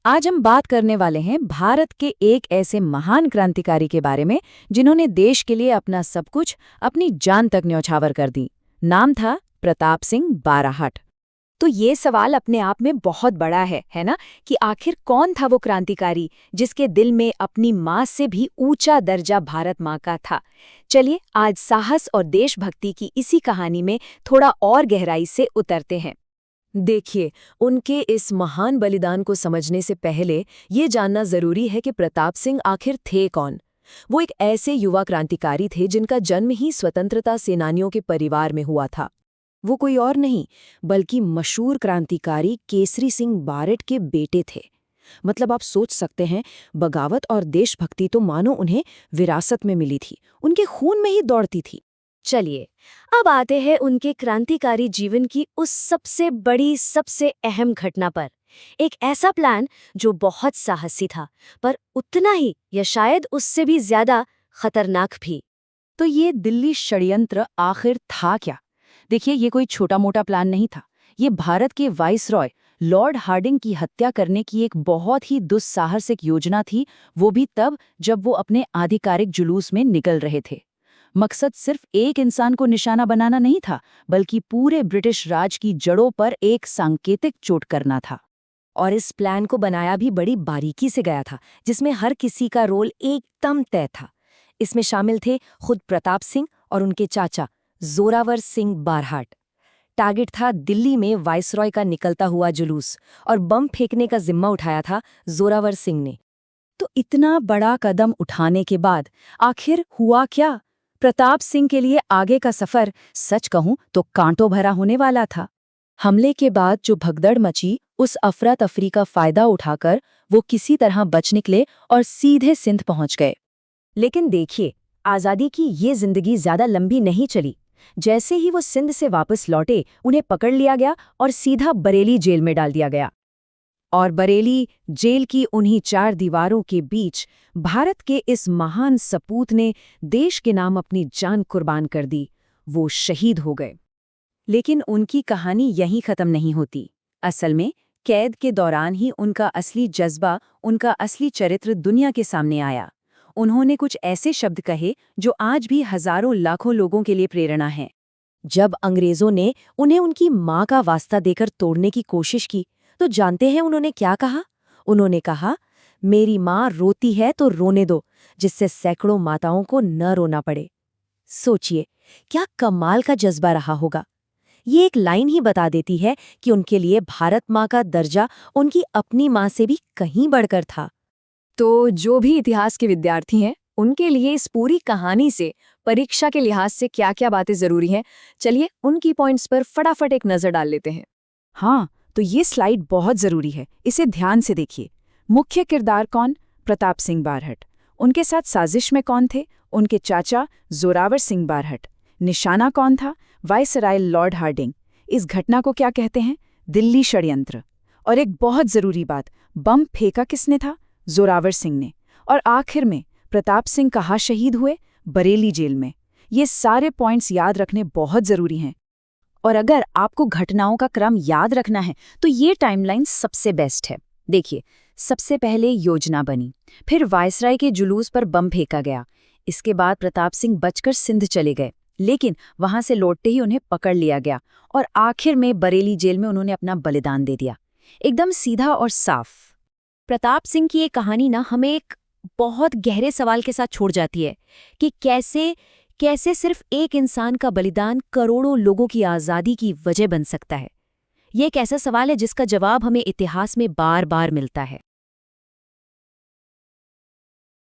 आज हम बात करने वाले हैं भारत के एक ऐसे महान क्रांतिकारी के बारे में जिन्होंने देश के लिए अपना सब कुछ, अपनी जान तक न्यौछावर कर दी। नाम था प्रताप सिंह बाराहट। तो ये सवाल अपने आप में बहुत बड़ा है ना, कि आखिर कौन था वो क्रांतिकारी जिसके दिल में अपनी माँ से भी ऊंचा दर्जा भारत माँ का था। चलिए आज साहस और देशभक्ति की इसी कहानी में थोड़ा और गहराई से उतरते हैं। देखिए, उनके इस महान बलिदान को समझने से पहले ये जानना जरूरी है कि प्रताप सिंह आखिर थे कौन। वो एक ऐसे युवा क्रांतिकारी थे जिनका जन्म ही स्वतंत्रता सेनानियों के परिवार में हुआ था। वो कोई और नहीं बल्कि मशहूर क्रांतिकारी केसरी सिंह बारट के बेटे थे। मतलब आप सोच सकते हैं, बगावत और देशभक्ति तो मानो उन्हें विरासत में मिली थी, उनके खून में ही दौड़ती थी। चलिए अब आते हैं उनके क्रांतिकारी जीवन की उस सबसे बड़ी, सबसे अहम घटना पर। एक ऐसा प्लान जो बहुत साहसी था, पर उतना ही या शायद उससे भी ज्यादा खतरनाक भी। तो ये दिल्ली षड्यंत्र आखिर था क्या? देखिए, ये कोई छोटा मोटा प्लान नहीं था। ये भारत के वाइसरॉय लॉर्ड हार्डिंग की हत्या करने की एक बहुत ही दुस्साहसिक योजना थी, वो भी तब जब वो अपने आधिकारिक जुलूस में निकल रहे थे। मकसद सिर्फ एक इंसान को निशाना बनाना नहीं था, बल्कि पूरे ब्रिटिश राज की जड़ों पर एक सांकेतिक चोट करना था। और इस प्लान को बनाया भी बड़ी बारीकी से गया था, जिसमें हर किसी का रोल एकदम तय था। इसमें शामिल थे खुद प्रताप सिंह और उनके चाचा जोरावर सिंह बारहट। टारगेट था दिल्ली में वाइसरॉय का निकलता हुआ जुलूस, और बम फेंकने का जिम्मा उठाया था जोरावर सिंह ने। तो इतना बड़ा कदम उठाने के बाद आखिर हुआ क्या? प्रताप सिंह के लिए आगे का सफर, सच कहूं तो कांटों भरा होने वाला था। हमले के बाद जो भगदड़ मची, उस अफरा तफरी का फायदा उठाकर वो किसी तरह बच निकले और सीधे सिंध पहुंच गए। लेकिन देखिए, आज़ादी की ये जिंदगी ज्यादा लंबी नहीं चली। जैसे ही वो सिंध से वापस लौटे, उन्हें पकड़ लिया गया और सीधा बरेली जेल में डाल दिया गया। और बरेली जेल की उन्हीं 4 दीवारों के बीच भारत के इस महान सपूत ने देश के नाम अपनी जान कुर्बान कर दी। वो शहीद हो गए। लेकिन उनकी कहानी यहीं खत्म नहीं होती। असल में कैद के दौरान ही उनका असली जज्बा, उनका असली चरित्र दुनिया के सामने आया। उन्होंने कुछ ऐसे शब्द कहे जो आज भी हजारों लाखों लोगों के लिए प्रेरणा है। जब अंग्रेजों ने उन्हें उनकी माँ का वास्ता देकर तोड़ने की कोशिश की, तो जानते हैं उन्होंने क्या कहा? उन्होंने कहा, मेरी माँ रोती है तो रोने दो, जिससे सैकड़ों माताओं को न रोना पड़े। सोचिए, क्या कमाल का जज्बा रहा होगा। ये एक लाइन ही बता देती है कि उनके लिए भारत माँ का दर्जा उनकी अपनी माँ से भी कहीं बढ़कर था। तो जो भी इतिहास के विद्यार्थी हैं, उनके लिए इस पूरी कहानी से परीक्षा के लिहाज से क्या-क्या बातें जरूरी हैं, चलिए उनकी पॉइंट्स पर फटाफट एक नजर डाल लेते हैं। हाँ, तो ये स्लाइड बहुत जरूरी है, इसे ध्यान से देखिए। मुख्य किरदार कौन? प्रताप सिंह बारहट। उनके साथ साजिश में कौन थे? उनके चाचा जोरावर सिंह बारहट। निशाना कौन था? Viceroy lord Hardinge. इस घटना को क्या कहते हैं? दिल्ली षड्यंत्र। और एक बहुत जरूरी बात, बम फेंका किसने था? जोरावर सिंह ने। और आखिर में प्रताप सिंह कहाँ शहीद हुए? बरेली जेल में। ये सारे पॉइंट्स याद रखने बहुत जरूरी हैं। और अगर आपको घटनाओं का क्रम याद रखना है तो ये टाइमलाइन सबसे बेस्ट है। देखिए, सबसे पहले योजना बनी, फिर वाइसराय के जुलूस पर बम फेंका गया। इसके बाद प्रताप सिंह बचकर सिंध चले गए, लेकिन वहां से लौटते ही उन्हें पकड़ लिया गया और आखिर में बरेली जेल में उन्होंने अपना बलिदान दे दिया। एकदम सीधा और साफ। प्रताप सिंह की ये कहानी ना हमें एक बहुत गहरे सवाल के साथ छोड़ जाती है कि कैसे सिर्फ एक इंसान का बलिदान करोड़ों लोगों की आज़ादी की वजह बन सकता है। ये एक ऐसा सवाल है जिसका जवाब हमें इतिहास में बार बार मिलता है।